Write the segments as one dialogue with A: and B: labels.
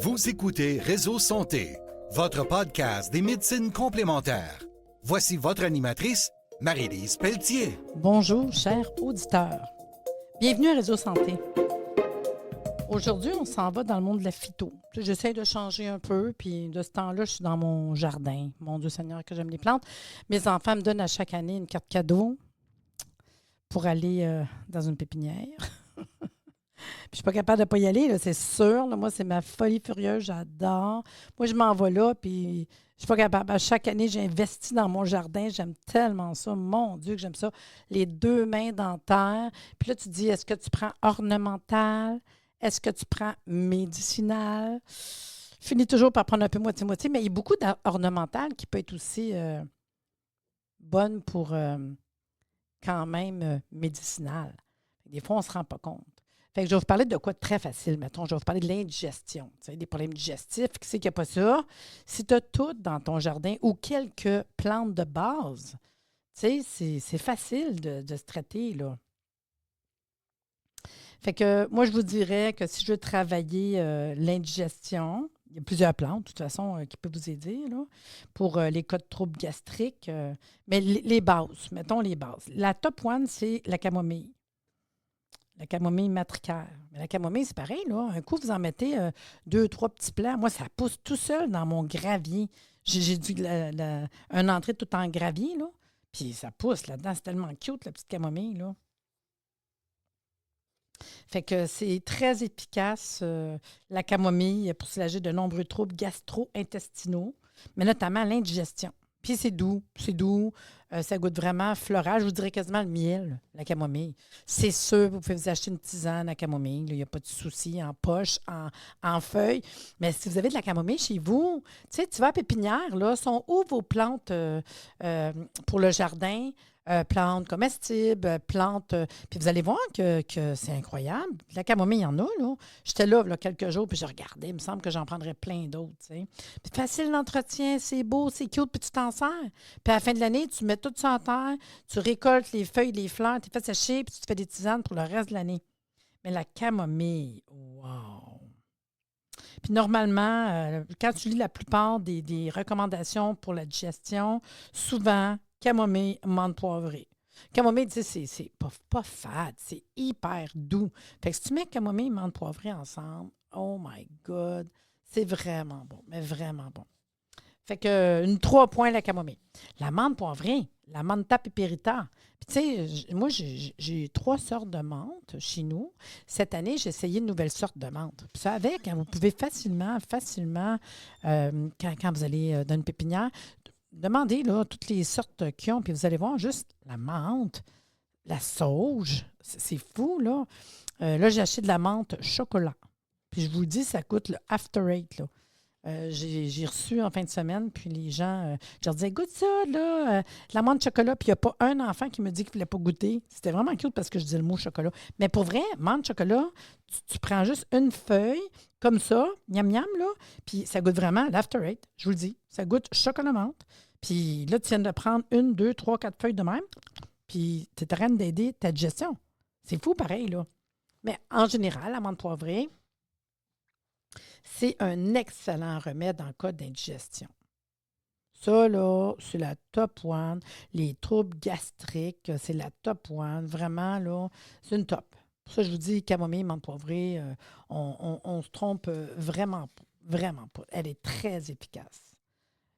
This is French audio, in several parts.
A: Vous écoutez Réseau Santé, votre podcast des médecines complémentaires. Voici votre animatrice, Marie-Lise Pelletier.
B: Bonjour, chers auditeurs. Bienvenue à Réseau Santé. Aujourd'hui, on s'en va dans le monde de la phyto. J'essaie de changer un peu, puis de ce temps-là, je suis dans mon jardin. Mon Dieu Seigneur, que j'aime les plantes. Mes enfants me donnent à chaque année une carte cadeau pour aller dans une pépinière. Puis je suis pas capable de ne pas y aller, là, c'est sûr. Là. Moi, c'est ma folie furieuse, j'adore. Moi, je m'en vais là, puis je suis pas capable. À chaque année, j'ai investi dans mon jardin. J'aime tellement ça. Mon Dieu, que j'aime ça. Les deux mains dans terre. Puis là, tu dis, est-ce que tu prends ornemental? Est-ce que tu prends médicinal? Je finis toujours par prendre un peu moitié-moitié, mais il y a beaucoup d'ornemental qui peut être aussi bonne pour quand même médicinal. Des fois, on ne se rend pas compte. Fait que je vais vous parler de quoi de très facile, mettons. Je vais vous parler de l'indigestion. Tu sais, des problèmes digestifs. Qui c'est qui n'a pas ça? Si tu as tout dans ton jardin ou quelques plantes de base, tu sais, c'est facile de se traiter, là. Fait que moi, je vous dirais que si je veux travailler l'indigestion, il y a plusieurs plantes, de toute façon, qui peuvent vous aider, là, pour les cas de troubles gastriques. Mais les bases, mettons les bases. La top one, c'est la camomille. La camomille matricaire. Mais la camomille, c'est pareil, là. Un coup, vous en mettez 2-3 petits plants. Moi, ça pousse tout seul dans mon gravier. J'ai une entrée tout en gravier, là. Puis ça pousse là-dedans. C'est tellement cute, la petite camomille, là. Fait que c'est très efficace, la camomille, pour soulager de nombreux troubles gastro-intestinaux, mais notamment l'indigestion. Puis c'est doux, ça goûte vraiment floral. Je vous dirais quasiment le miel, la camomille. C'est sûr, vous pouvez vous acheter une tisane à camomille. Il n'y a pas de souci, en poche, en feuille. Mais si vous avez de la camomille chez vous, tu sais, tu vas à la pépinière, là, sont où vos plantes pour le jardin? Plantes comestibles, plantes. Puis vous allez voir que c'est incroyable. La camomille, il y en a, là. J'étais là, quelques jours, puis je regardais. Il me semble que j'en prendrais plein d'autres, tu sais. Puis facile d'entretien, c'est beau, c'est cute, puis tu t'en sers. Puis à la fin de l'année, tu mets tout ça en terre, tu récoltes les feuilles, les fleurs, tu les fais sécher, puis tu te fais des tisanes pour le reste de l'année. Mais la camomille, wow! Puis normalement, quand tu lis la plupart des recommandations pour la digestion, souvent, camomille, menthe poivrée. Camomille, tu sais, c'est pas fade, c'est hyper doux. Fait que si tu mets camomille et menthe poivrée ensemble, oh my God, c'est vraiment bon, mais vraiment bon. Fait que 3 points la camomille. La menthe poivrée, la mentha piperita. Puis tu sais, moi, j'ai 3 sortes de menthe chez nous. Cette année, j'ai essayé une nouvelle sorte de menthe. Puis ça avec, hein, vous pouvez facilement, quand vous allez dans une pépinière, demandez là, toutes les sortes qu'ils ont, puis vous allez voir juste la menthe, la sauge. C'est fou, là. Là, j'ai acheté de la menthe chocolat. Puis je vous dis, ça coûte le After Eight, là. J'ai reçu en fin de semaine, puis les gens, je leur disais, goûte ça, là, la menthe chocolat, puis il n'y a pas un enfant qui me dit qu'il ne voulait pas goûter. C'était vraiment cute parce que je disais le mot chocolat. Mais pour vrai, menthe chocolat, tu prends juste une feuille, comme ça, miam miam, là, puis ça goûte vraiment l'After Eight, je vous le dis. Ça goûte chocolat menthe. Puis là, tu viens de prendre 1, 2, 3, 4 feuilles de même, puis tu es en train d'aider ta digestion. C'est fou, pareil, là. Mais en général, la menthe poivrée, c'est un excellent remède en cas d'indigestion. Ça, là, c'est la top one. Les troubles gastriques, c'est la top one. Vraiment, là, c'est une top. Pour ça, je vous dis, camomille, menthe poivrée, on se trompe vraiment pas. Elle est très efficace.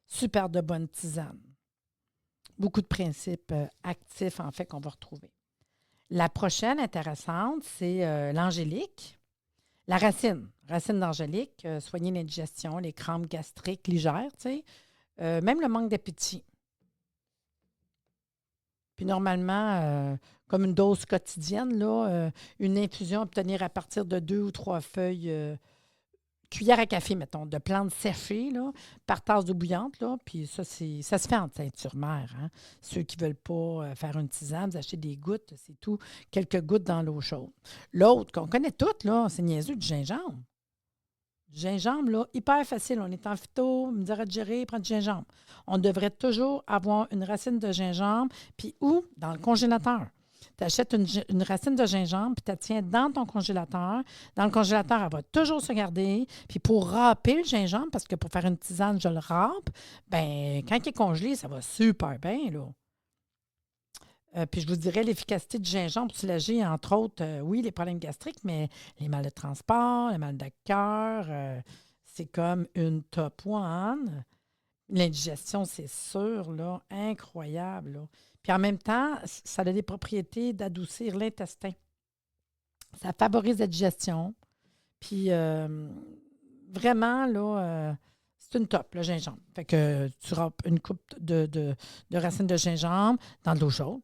B: Super de bonne tisane. Beaucoup de principes actifs, en fait, qu'on va retrouver. La prochaine intéressante, c'est l'angélique. La racine d'angélique, soigner l'indigestion, les crampes gastriques légères, tu sais, même le manque d'appétit. Puis normalement, comme une dose quotidienne, là, une infusion à obtenir à partir de 2 ou 3 feuilles, cuillère à café, mettons, de plantes séchées, là, par tasse d'eau bouillante, là, puis ça se fait en teinture-mère. Hein. Ceux qui ne veulent pas faire une tisane, vous achetez des gouttes, c'est tout, quelques gouttes dans l'eau chaude. L'autre, qu'on connaît toutes, là, c'est niaiseux, du gingembre. Du gingembre, là, hyper facile. On est en phyto, misère à digérer, prendre du gingembre. On devrait toujours avoir une racine de gingembre, puis ou dans le congélateur. Tu achètes une racine de gingembre, puis tu la tiens dans ton congélateur. Dans le congélateur, elle va toujours se garder. Puis pour râper le gingembre, parce que pour faire une tisane, je le râpe, bien, quand il est congelé, ça va super bien, là. Puis je vous dirais l'efficacité du gingembre pour soulager, entre autres, oui, les problèmes gastriques, mais les mal de transport, les mal de cœur, c'est comme une top one. L'indigestion, c'est sûr, là, incroyable, là. Puis en même temps, ça a des propriétés d'adoucir l'intestin. Ça favorise la digestion. Puis vraiment, là, c'est une top, le gingembre. Fait que tu râpes une coupe de racines de gingembre dans de l'eau chaude.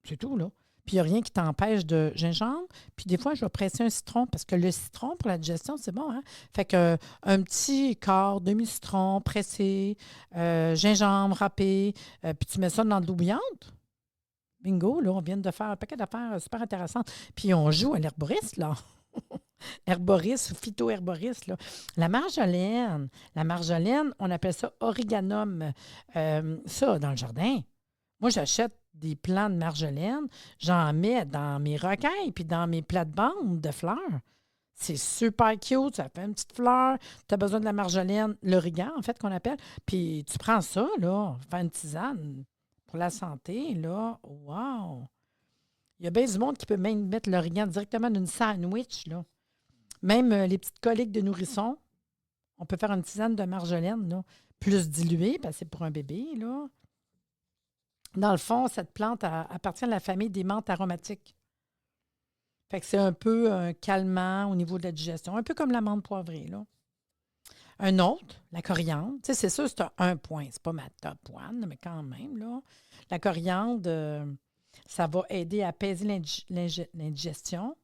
B: C'est tout, là. Puis il n'y a rien qui t'empêche de gingembre. Puis des fois, je vais presser un citron parce que le citron, pour la digestion, c'est bon, hein? Fait que un petit quart, demi-citron pressé, gingembre râpé, puis tu mets ça dans de l'eau bouillante. Bingo, là, on vient de faire un paquet d'affaires super intéressantes. Puis on joue à l'herboriste, là. Herboriste ou phytoherboriste, là. La marjolaine, on appelle ça origanum. Ça, dans le jardin. Moi, j'achète des plants de marjolaine, j'en mets dans mes rocailles puis dans mes plates-bandes de fleurs. C'est super cute, ça fait une petite fleur. Tu as besoin de la marjolaine, l'origan, en fait, qu'on appelle. Puis tu prends ça, là, faire une tisane pour la santé, là. Wow! Il y a bien du monde qui peut même mettre l'origan directement dans une sandwich, là. Même les petites coliques de nourrisson, on peut faire une tisane de marjolaine, là, plus diluée, parce que c'est pour un bébé, là. Dans le fond, cette plante appartient à la famille des menthes aromatiques. Fait que c'est un peu un calmant au niveau de la digestion, un peu comme la menthe poivrée, là. Un autre, la coriandre. Tu sais, c'est sûr, c'est un point. C'est pas ma top one, mais quand même, là. La coriandre, ça va aider à apaiser l'indigestion.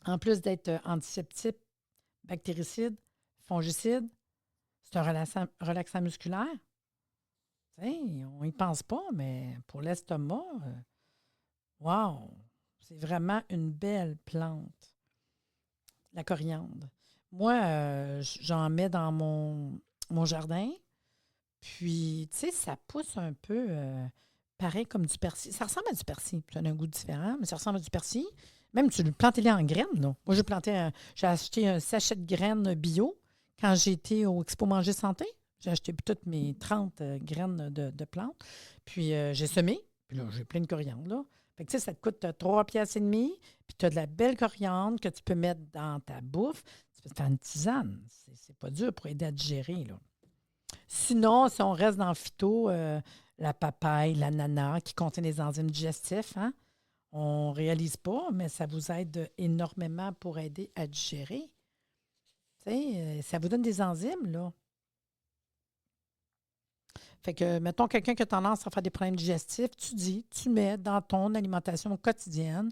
B: En plus d'être antiseptique, bactéricide, fongicide, c'est un relaxant musculaire. T'sais, on n'y pense pas, mais pour l'estomac, wow! C'est vraiment une belle plante, la coriandre. Moi, j'en mets dans mon jardin, puis, tu sais, ça pousse un peu pareil comme du persil. Ça ressemble à du persil. Ça a un goût différent, mais ça ressemble à du persil. Même tu le plantes-les en graines, là. Moi, j'ai acheté un sachet de graines bio quand j'ai été au Expo Manger Santé. J'ai acheté toutes mes 30 graines de plantes. Puis j'ai semé. Puis là, j'ai plein de coriandre, là. Fait que tu sais, ça te coûte 3,5 piastres. Puis tu as de la belle coriandre que tu peux mettre dans ta bouffe. Tu peux te faire une tisane. C'est pas dur pour aider à digérer, là. Sinon, si on reste dans le phyto, la papaye, l'ananas, qui contient des enzymes digestifs, hein? On ne réalise pas, mais ça vous aide énormément pour aider à digérer. Tu sais, ça vous donne des enzymes, là. Fait que, mettons, quelqu'un qui a tendance à faire des problèmes digestifs, tu mets dans ton alimentation quotidienne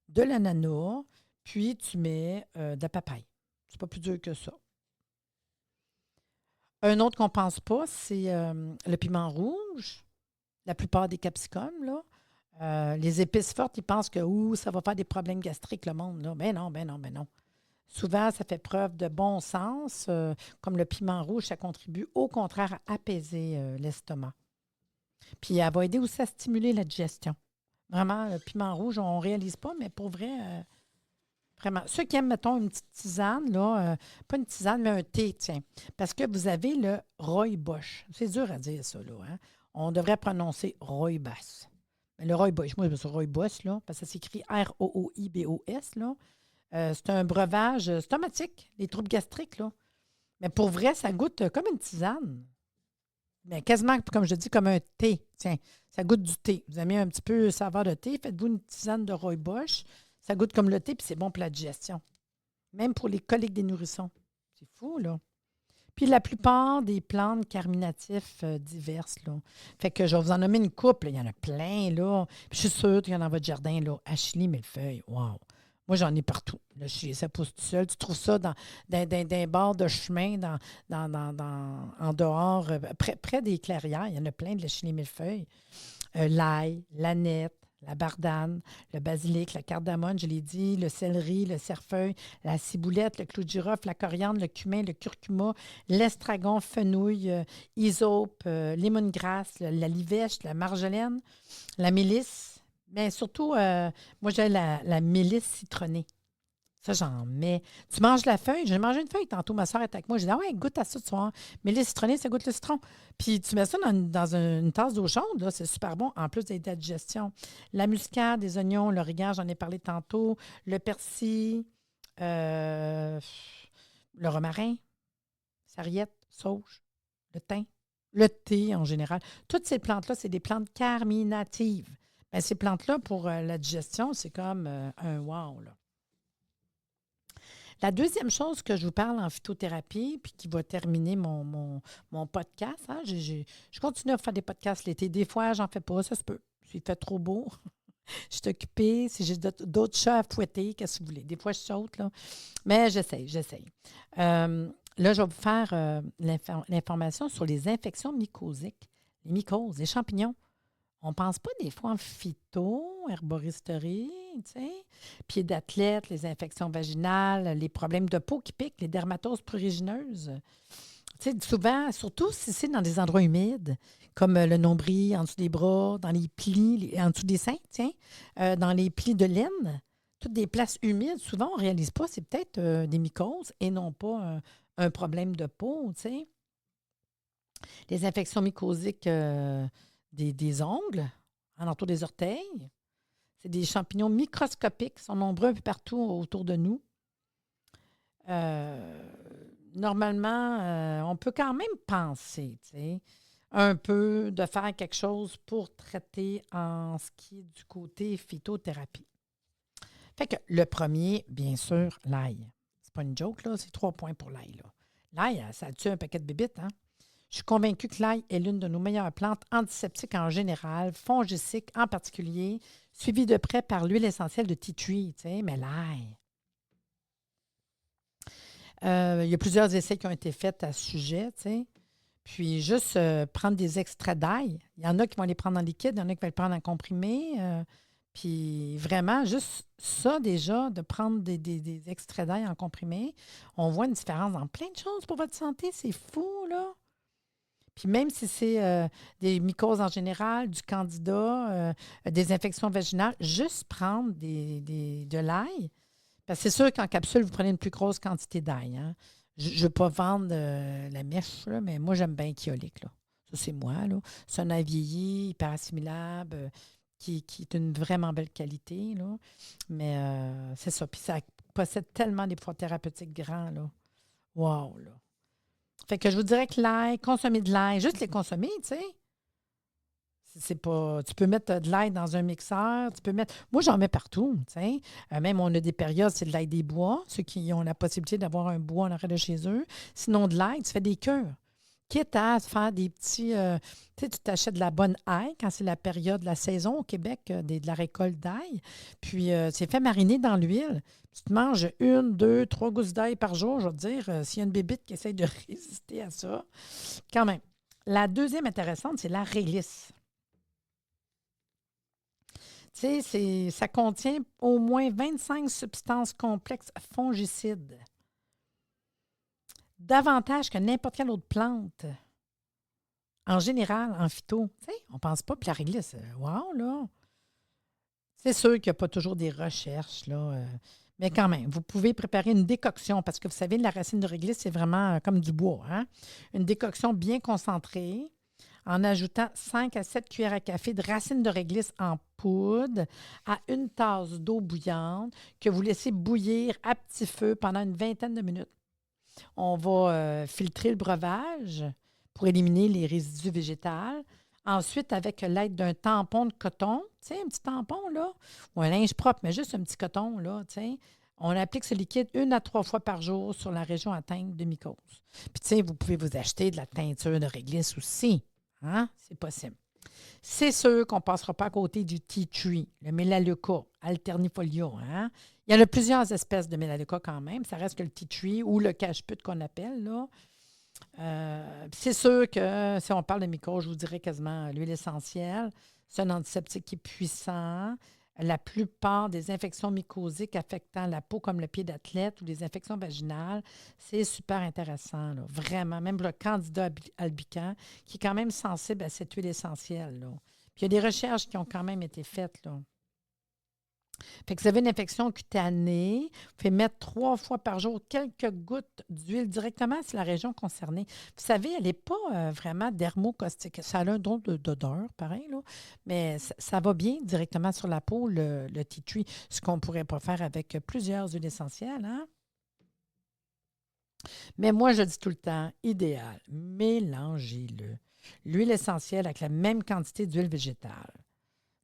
B: de l'ananas, puis tu mets de la papaye. C'est pas plus dur que ça. Un autre qu'on ne pense pas, c'est le piment rouge. La plupart des capsicums, là. Les épices fortes, ils pensent que ça va faire des problèmes gastriques, le monde. Là. Ben non, ben non, ben non. Souvent, ça fait preuve de bon sens. Comme le piment rouge, ça contribue au contraire à apaiser l'estomac. Puis, elle va aider aussi à stimuler la digestion. Vraiment, le piment rouge, on ne réalise pas, mais pour vrai, vraiment. Ceux qui aiment, mettons, une petite tisane, là, pas une tisane, mais un thé, tiens. Parce que vous avez le rooibos. C'est dur à dire, ça, là. Hein? On devrait prononcer rooibos. Mais le rooibos, moi, je me suis rooibos, là, parce que ça s'écrit R-O-O-I-B-O-S, là. C'est un breuvage stomatique, les troubles gastriques, là. Mais pour vrai, ça goûte comme une tisane. Mais quasiment, comme je dis, comme un thé. Tiens, ça goûte du thé. Vous avez mis un petit peu saveur de thé, faites-vous une tisane de rooibos. Ça goûte comme le thé, puis c'est bon pour la digestion. Même pour les coliques des nourrissons. C'est fou, là. Puis la plupart des plantes carminatifs diverses, là. Fait que je vais vous en nommer une couple. Il y en a plein, là. Puis je suis sûre qu'il y en a dans votre jardin, là. Achille, millefeuille. Wow! Moi, j'en ai partout. Là, ça pousse tout seul. Tu trouves ça dans bords de chemin, en dehors, près des clairières. Il y en a plein de l'achille, millefeuille. L'ail, l'aneth, la bardane, le basilic, la cardamone, je l'ai dit, le céleri, le cerfeuil, la ciboulette, le clou de girofle, la coriandre, le cumin, le curcuma, l'estragon, fenouil, hysope, lemongrass, la livèche, la marjolaine, la mélisse, Mais surtout, moi, j'ai la mélisse citronnée. Ça, j'en mets. Tu manges la feuille. J'ai mangé une feuille tantôt. Ma soeur était avec moi. J'ai dit, ah ouais, goûte à ça ce soir. Mélisse citronnée, ça goûte le citron. Puis tu mets ça dans une tasse d'eau chaude. Là, c'est super bon. En plus d'aider la digestion. La muscade, les oignons, l'origan, j'en ai parlé tantôt. Le persil, euh, le romarin, sarriette, sauge, le thym, le thé en général. Toutes ces plantes-là, c'est des plantes carminatives. Bien, ces plantes-là, pour la digestion, c'est comme un wow, là. La deuxième chose que je vous parle en phytothérapie, puis qui va terminer mon podcast, hein, je continue à faire des podcasts l'été. Des fois, j'en fais pas, ça se peut. Il fait trop beau. Je suis occupée. Si j'ai d'autres chats à fouetter, qu'est-ce que vous voulez? Des fois, je saute, là. Mais j'essaye. Là, je vais vous faire l'information sur les infections mycosiques, les mycoses, les champignons. On ne pense pas des fois en phyto, herboristerie, tu sais, pieds d'athlète, les infections vaginales, les problèmes de peau qui piquent, les dermatoses prurigineuses. Tu sais, souvent, surtout si c'est dans des endroits humides, comme le nombril, en dessous des bras, dans les plis, en dessous des seins, tiens, dans les plis de laine, toutes des places humides, souvent, on ne réalise pas, c'est peut-être des mycoses et non pas un problème de peau, tu sais. Les infections mycosiques des ongles, alentour des orteils. C'est des champignons microscopiques, sont nombreux un peu partout autour de nous. Normalement, on peut quand même penser, tu sais, un peu de faire quelque chose pour traiter en ce qui est du côté phytothérapie. Fait que le premier, bien sûr, l'ail. C'est pas une joke, là, c'est 3 points pour l'ail, là. L'ail, ça tue un paquet de bébites, hein? Je suis convaincue que l'ail est l'une de nos meilleures plantes antiseptiques en général, fongiciques en particulier, suivie de près par l'huile essentielle de tea tree, tu sais, mais l'ail. Il y a plusieurs essais qui ont été faits à ce sujet, tu sais. Puis juste prendre des extraits d'ail. Il y en a qui vont les prendre en liquide, il y en a qui vont les prendre en comprimé. Puis vraiment, juste ça déjà, de prendre des extraits d'ail en comprimé, on voit une différence dans plein de choses pour votre santé. C'est fou, là. Puis même si c'est des mycoses en général, du candida, des infections vaginales, juste prendre de l'ail. Parce que c'est sûr qu'en capsule, vous prenez une plus grosse quantité d'ail. Hein. Je ne veux pas vendre la mèche, là, mais moi, j'aime bien Kyolic, là. Ça, c'est moi, là. C'est un ail vieilli, hyper assimilable, qui est une vraiment belle qualité, là. Mais c'est ça. Puis ça possède tellement des pouvoirs thérapeutiques grands, là. Wow, là. Fait que je vous dirais que l'ail, consommer de l'ail, juste les consommer, tu sais. C'est pas. Tu peux mettre de l'ail dans un mixeur, tu peux mettre. Moi, j'en mets partout, tu sais. Même on a des périodes, c'est de l'ail des bois, ceux qui ont la possibilité d'avoir un bois en arrière de chez eux. Sinon, de l'ail, tu fais des cures. Quitte à faire des petits. Tu sais, tu t'achètes de la bonne ail quand c'est la période, la saison au Québec, de la récolte d'ail. Puis, c'est fait mariner dans l'huile. Tu te manges 1, 2, 3 gousses d'ail par jour, je veux dire, s'il y a une bébite qui essaye de résister à ça. Quand même. La deuxième intéressante, c'est la réglisse. Tu sais, ça contient au moins 25 substances complexes fongicides. Davantage que n'importe quelle autre plante. En général, en phyto. Tu sais, on ne pense pas, puis la réglisse, wow, là. C'est sûr qu'il n'y a pas toujours des recherches, là. Mais quand même, vous pouvez préparer une décoction parce que vous savez, la racine de réglisse, c'est vraiment comme du bois. Hein? Une décoction bien concentrée en ajoutant 5 à 7 cuillères à café de racine de réglisse en poudre à une tasse d'eau bouillante que vous laissez bouillir à petit feu pendant une vingtaine de minutes. On va filtrer le breuvage pour éliminer les résidus végétaux. Ensuite, avec l'aide d'un tampon de coton, tu sais, un petit tampon, là, ou un linge propre, mais juste un petit coton, là, tu sais, on applique ce liquide 1 à 3 fois par jour sur la région atteinte de mycose. Puis, tu sais, vous pouvez vous acheter de la teinture de réglisse aussi. Hein? C'est possible. C'est sûr qu'on ne passera pas à côté du tea tree, le Melaleuca alternifolia. Hein? Il y en a plusieurs espèces de Melaleuca quand même. Ça reste que le tea tree ou le cache-pute qu'on appelle, là. C'est sûr que si on parle de mycose, je vous dirais quasiment l'huile essentielle. C'est un antiseptique qui est puissant. La plupart des infections mycosiques affectant la peau, comme le pied d'athlète ou les infections vaginales, c'est super intéressant, là, vraiment. Même le candida albicans, qui est quand même sensible à cette huile essentielle, là. Puis il y a des recherches qui ont quand même été faites, là. Fait que si vous avez une infection cutanée, vous pouvez mettre 3 fois par jour quelques gouttes d'huile directement sur la région concernée. Vous savez, elle n'est pas vraiment dermocaustique. Ça a un drôle d'odeur, pareil, là, mais ça va bien directement sur la peau, le tea tree, ce qu'on ne pourrait pas faire avec plusieurs huiles essentielles. Hein? Mais moi, je dis tout le temps, idéal, mélangez-le. L'huile essentielle avec la même quantité d'huile végétale.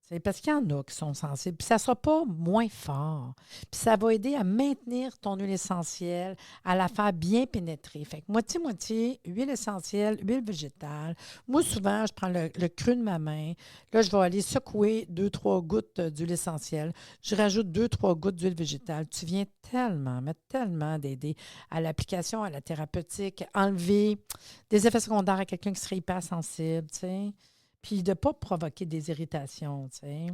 B: C'est parce qu'il y en a qui sont sensibles. Puis ça ne sera pas moins fort. Puis ça va aider à maintenir ton huile essentielle, à la faire bien pénétrer. Fait que moitié-moitié, huile essentielle, huile végétale. Moi, souvent, je prends le creux de ma main. Là, je vais aller secouer 2-3 gouttes d'huile essentielle. Je rajoute 2-3 gouttes d'huile végétale. Tu viens tellement d'aider à l'application, à la thérapeutique, enlever des effets secondaires à quelqu'un qui serait hypersensible, tu sais. Puis de ne pas provoquer des irritations, tu sais.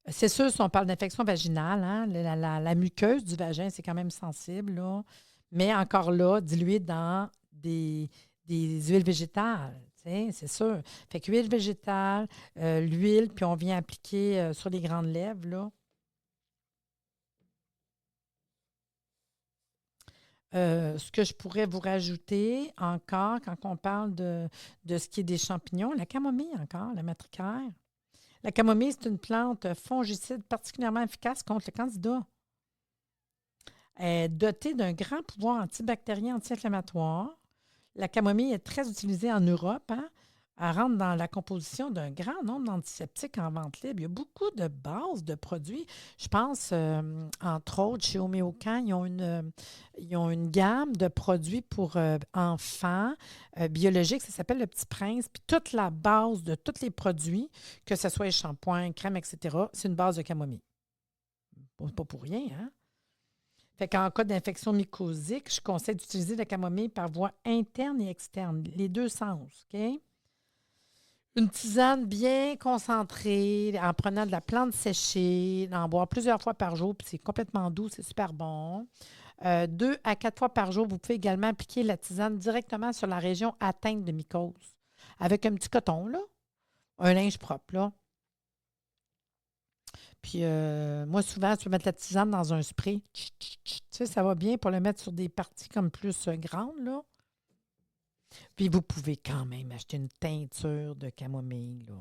B: C'est sûr, si on parle d'infection vaginale, hein, la muqueuse du vagin, c'est quand même sensible, là. Mais encore là, dilué dans des huiles végétales, tu sais, c'est sûr. Fait que huile végétale, l'huile, puis on vient appliquer sur les grandes lèvres, là. Ce que je pourrais vous rajouter encore quand on parle de ce qui est des champignons, la camomille encore, la matricaire. La camomille, c'est une plante fongicide particulièrement efficace contre le candida. Elle est dotée d'un grand pouvoir antibactérien, anti-inflammatoire. La camomille est très utilisée en Europe. Hein? Elle rentre dans la composition d'un grand nombre d'antiseptiques en vente libre. Il y a beaucoup de bases de produits. Je pense, entre autres, chez Homéocan, ils ont une gamme de produits pour enfants biologiques. Ça s'appelle le Petit Prince. Puis toute la base de tous les produits, que ce soit les shampoings, crèmes, etc., c'est une base de camomille. Pas pour rien, hein? Fait qu'en cas d'infection mycosique, je conseille d'utiliser la camomille par voie interne et externe, les deux sens, OK? Une tisane bien concentrée, en prenant de la plante séchée, en boire plusieurs fois par jour, puis c'est complètement doux, c'est super bon. 2 à 4 fois par jour, vous pouvez également appliquer la tisane directement sur la région atteinte de mycose, avec un petit coton, là, un linge propre, là. Puis moi, souvent, tu peux mettre la tisane dans un spray. Tu sais, ça va bien pour le mettre sur des parties comme plus grandes, là. Puis vous pouvez quand même acheter une teinture de camomille, là.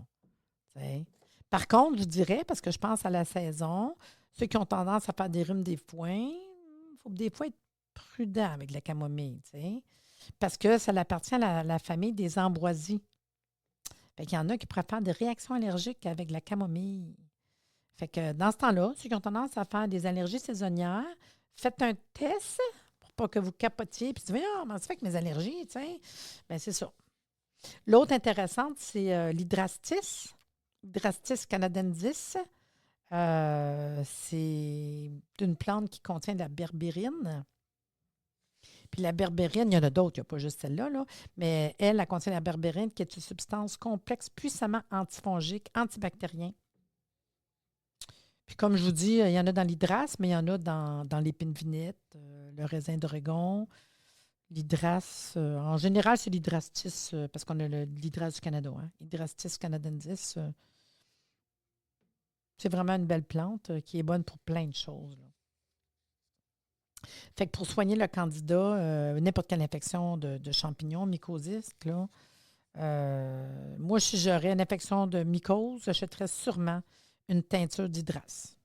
B: T'sais. Par contre, je dirais, parce que je pense à la saison, ceux qui ont tendance à faire des rhumes des foins, il faut des fois être prudent avec la camomille, t'sais. Parce que ça appartient à la famille des ambroisies. Fait qu'il y en a qui pourraient faire des réactions allergiques avec la camomille. Fait que dans ce temps-là, ceux qui ont tendance à faire des allergies saisonnières, faites un test pour pas que vous capotiez puis vous dites, ah, comment ça fait que mes allergies, tu sais? Bien, c'est ça. L'autre intéressante, c'est l'hydrastis, Hydrastis canadensis. C'est une plante qui contient de la berbérine. Puis la berbérine, il y en a d'autres, il n'y a pas juste celle-là, là, mais elle contient la berbérine qui est une substance complexe puissamment antifongique, antibactérien. Puis comme je vous dis, il y en a dans l'hydrasse, mais il y en a dans l'épine vinette, le raisin d'Oregon, l'hydrasse. En général, c'est l'hydrastis, parce qu'on a l'hydrasse du Canada. Hein? Hydrastis canadensis. C'est vraiment une belle plante qui est bonne pour plein de choses. Là. Fait que pour soigner le candida, n'importe quelle infection de champignons, mycosistes, là, moi, si j'aurais une infection de mycose, j'achèterais sûrement une teinture d'hydrasse.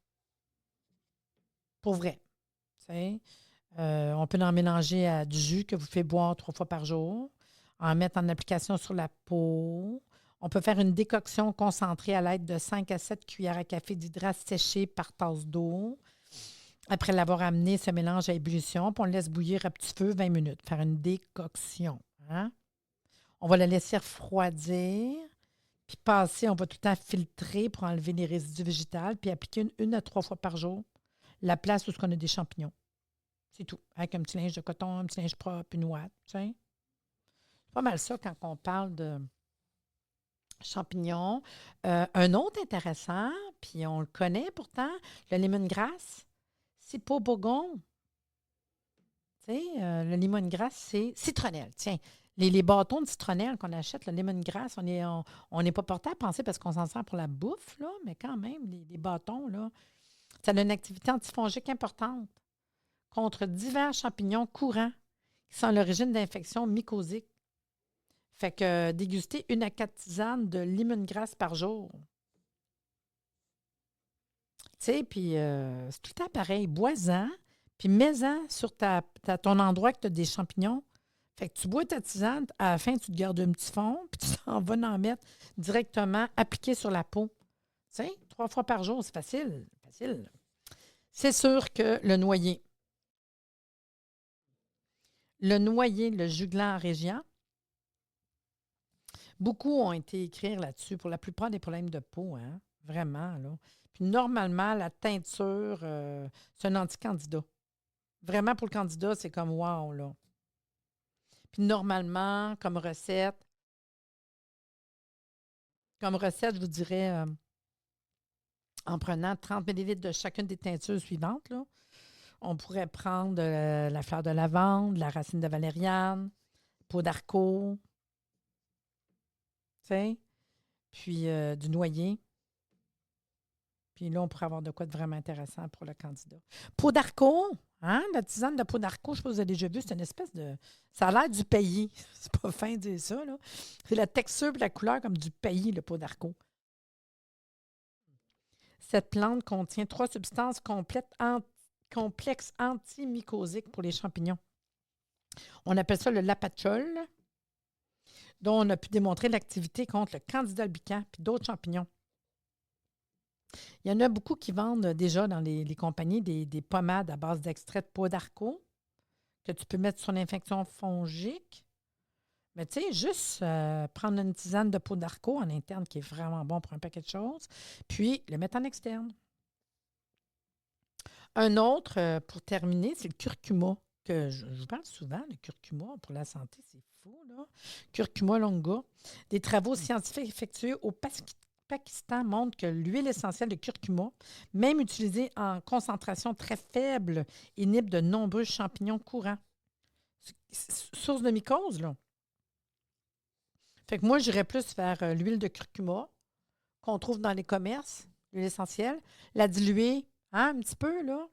B: Pour vrai. On peut en mélanger à du jus que vous faites boire 3 fois par jour, en mettre en application sur la peau. On peut faire une décoction concentrée à l'aide de 5 à 7 cuillères à café d'hydrasse séchée par tasse d'eau. Après l'avoir amené, ce mélange à ébullition, puis on le laisse bouillir à petit feu 20 minutes. Faire une décoction. Hein? On va la laisser refroidir. Puis passer, on va tout le temps filtrer pour enlever les résidus végétaux, puis appliquer une à 3 fois par jour la place où on a des champignons. C'est tout. Avec un petit linge de coton, un petit linge propre, une ouate. C'est pas mal ça quand on parle de champignons. Un autre intéressant, puis on le connaît pourtant, le lemongrass, c'est pas bourgogne. Le lemongrass, c'est citronnelle. Tiens, les bâtons de citronnelle qu'on achète, le lemongrass, on n'est pas porté à penser parce qu'on s'en sert pour la bouffe, là, mais quand même, les bâtons, là. Ça a une activité antifongique importante contre divers champignons courants qui sont à l'origine d'infections mycosiques. Fait que déguster 1 à 4 tisanes de lemongrass par jour. Tu sais, puis c'est tout le temps pareil. Bois-en, puis mets-en sur ton endroit que tu as des champignons. Fait que tu bois ta tisane, à la fin, tu te gardes un petit fond, puis tu t'en vas en mettre directement appliqué sur la peau. Tu sais, 3 fois par jour, c'est facile. Facile. C'est sûr que le noyer, le jugland régien, beaucoup ont été écrire là-dessus pour la plupart des problèmes de peau, hein? Vraiment, là. Puis normalement, la teinture, c'est un anti-candidat. Vraiment, pour le candidat, c'est comme wow, là. Puis normalement, comme recette, je vous dirais, en prenant 30 ml de chacune des teintures suivantes, là, on pourrait prendre la fleur de lavande, la racine de valériane, peau d'arco, tu sais, puis du noyer. Puis là, on pourrait avoir de quoi de vraiment intéressant pour le candidat. Peau d'arco, hein? La tisane de peau d'arco, je ne sais pas si vous avez déjà vu, c'est une espèce de... Ça a l'air du pays. C'est pas fin de dire ça, là. C'est la texture et la couleur comme du pays, le peau d'arco. Cette plante contient 3 substances complexes antimycosiques pour les champignons. On appelle ça le lapachol, dont on a pu démontrer l'activité contre le candida albicans et d'autres champignons. Il y en a beaucoup qui vendent déjà dans les compagnies des pommades à base d'extrait de peau d'arco que tu peux mettre sur l'infection fongique. Mais tu sais, juste prendre une tisane de peau d'arco en interne qui est vraiment bon pour un paquet de choses, puis le mettre en externe. Un autre, pour terminer, c'est le curcuma, que je vous parle souvent, le curcuma pour la santé, c'est fou, là. Curcuma longa. Des travaux scientifiques effectués au Pakistan montrent que l'huile essentielle de curcuma, même utilisée en concentration très faible, inhibe de nombreux champignons courants. Source de mycose, là. Fait que moi, j'irais plus vers l'huile de curcuma qu'on trouve dans les commerces, l'huile essentielle, la diluer un petit peu, là,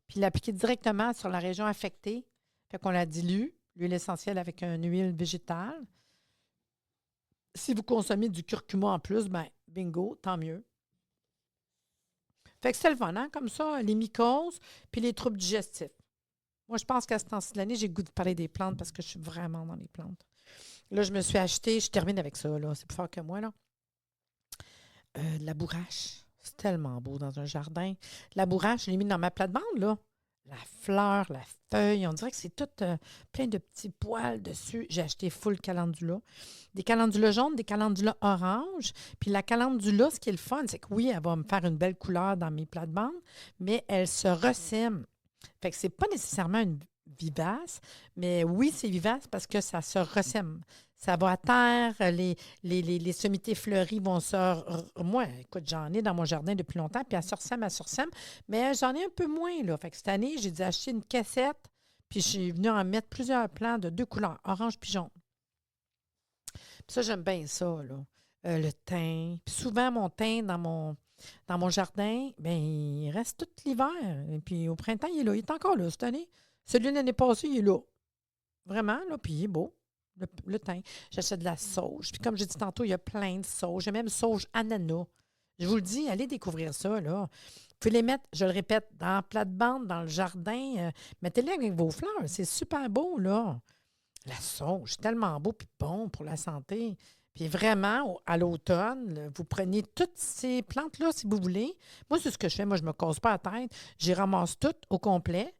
B: puis l'appliquer directement sur la région affectée. Fait qu'on la dilue, l'huile essentielle avec une huile végétale. Si vous consommez du curcuma en plus, ben bingo, tant mieux. Fait que c'est le fun, hein? Comme ça, les mycoses puis les troubles digestifs. Moi, je pense qu'à ce temps-ci de l'année, j'ai le goût de parler des plantes parce que je suis vraiment dans les plantes. Là, je me suis acheté, je termine avec ça, là. C'est plus fort que moi, là. La bourrache. C'est tellement beau dans un jardin. La bourrache, je l'ai mis dans ma plate-bande, là. La fleur, la feuille, on dirait que c'est tout plein de petits poils dessus. J'ai acheté full calendula. Des calendulas jaunes, des calendulas oranges. Puis la calendula, ce qui est le fun, c'est que oui, elle va me faire une belle couleur dans mes plates-bandes, mais elle se ressème. Fait que c'est pas nécessairement une vivace, mais oui, c'est vivace parce que ça se ressème. Ça va à terre, les sommités fleuries vont se... Moi, écoute, j'en ai dans mon jardin depuis longtemps, puis elle se ressème, mais j'en ai un peu moins, là. Fait que cette année, j'ai dû acheter une cassette, puis je suis venue en mettre plusieurs plants de 2 couleurs, orange puis jaune. Puis ça, j'aime bien ça, là. Le thym. Puis souvent, mon thym dans mon jardin, bien, il reste tout l'hiver. Et puis au printemps, il est là. Il est encore là cette année. Celui de l'année passée, il est là. Vraiment, là, puis il est beau. Le thym. J'achète de la sauge. Puis comme j'ai dit tantôt, il y a plein de sauge. J'ai même sauge ananas. Je vous le dis, allez découvrir ça, là. Vous pouvez les mettre, je le répète, dans la plate-bande, dans le jardin. Mettez-les avec vos fleurs. C'est super beau, là. La sauge, tellement beau puis bon pour la santé. Puis vraiment, à l'automne, là, vous prenez toutes ces plantes-là si vous voulez. Moi, c'est ce que je fais. Moi, je ne me casse pas la tête. J'y ramasse toutes au complet.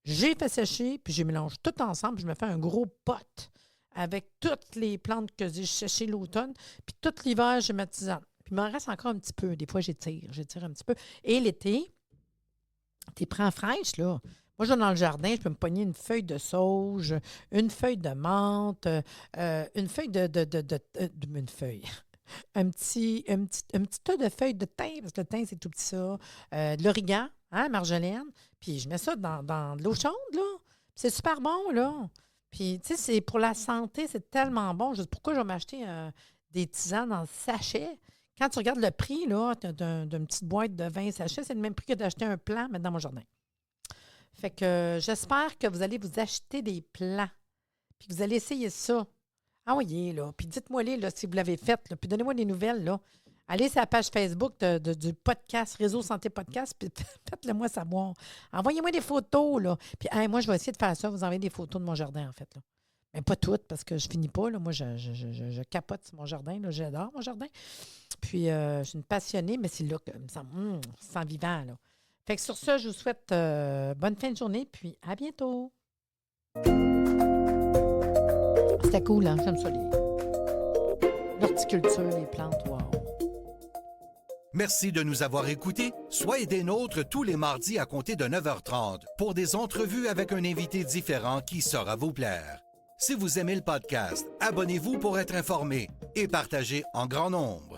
B: J'ai fait sécher, puis je mélange tout ensemble. Je me fais un gros pot avec toutes les plantes que j'ai séchées l'automne. Puis tout l'hiver, je mets tisane. Puis il m'en reste encore un petit peu. Des fois, j'étire un petit peu. Et l'été, tu prends fraîche, là. Moi, je vais dans le jardin, je peux me pogner une feuille de sauge, une feuille de menthe, une feuille une feuille. Un petit tas de feuilles de thym, parce que le thym, c'est tout petit ça. De l'origan, hein, marjolaine. Puis je mets ça dans de l'eau chaude, là. Puis c'est super bon, là. Puis, tu sais, c'est pour la santé, c'est tellement bon. Je sais pourquoi je vais m'acheter des tisanes en sachet Quand tu regardes le prix là, d'une petite boîte de 20 sachets, c'est le même prix que d'acheter un plant maintenant dans mon jardin. Fait que j'espère que vous allez vous acheter des plants. Puis vous allez essayer ça. Envoyez, là. Puis dites-moi-les là, si vous l'avez fait. Là, puis donnez-moi des nouvelles. Là. Allez sur la page Facebook du podcast, Réseau Santé Podcast, puis faites-le-moi savoir. Envoyez-moi des photos, là. Puis moi, je vais essayer de faire ça, vous envoyer des photos de mon jardin, en fait. Là. Mais pas toutes, parce que je finis pas. Là. Moi, je capote sur mon jardin. Là. J'adore mon jardin. Puis, je suis une passionnée, mais c'est là que ça me sent vivant, là. Fait que sur ça, je vous souhaite bonne fin de journée, puis à bientôt. C'était cool, hein? J'aime ça, l'horticulture, les plantes, wow.
A: Merci de nous avoir écoutés. Soyez des nôtres tous les mardis à compter de 9h30 pour des entrevues avec un invité différent qui saura vous plaire. Si vous aimez le podcast, abonnez-vous pour être informé et partagez en grand nombre.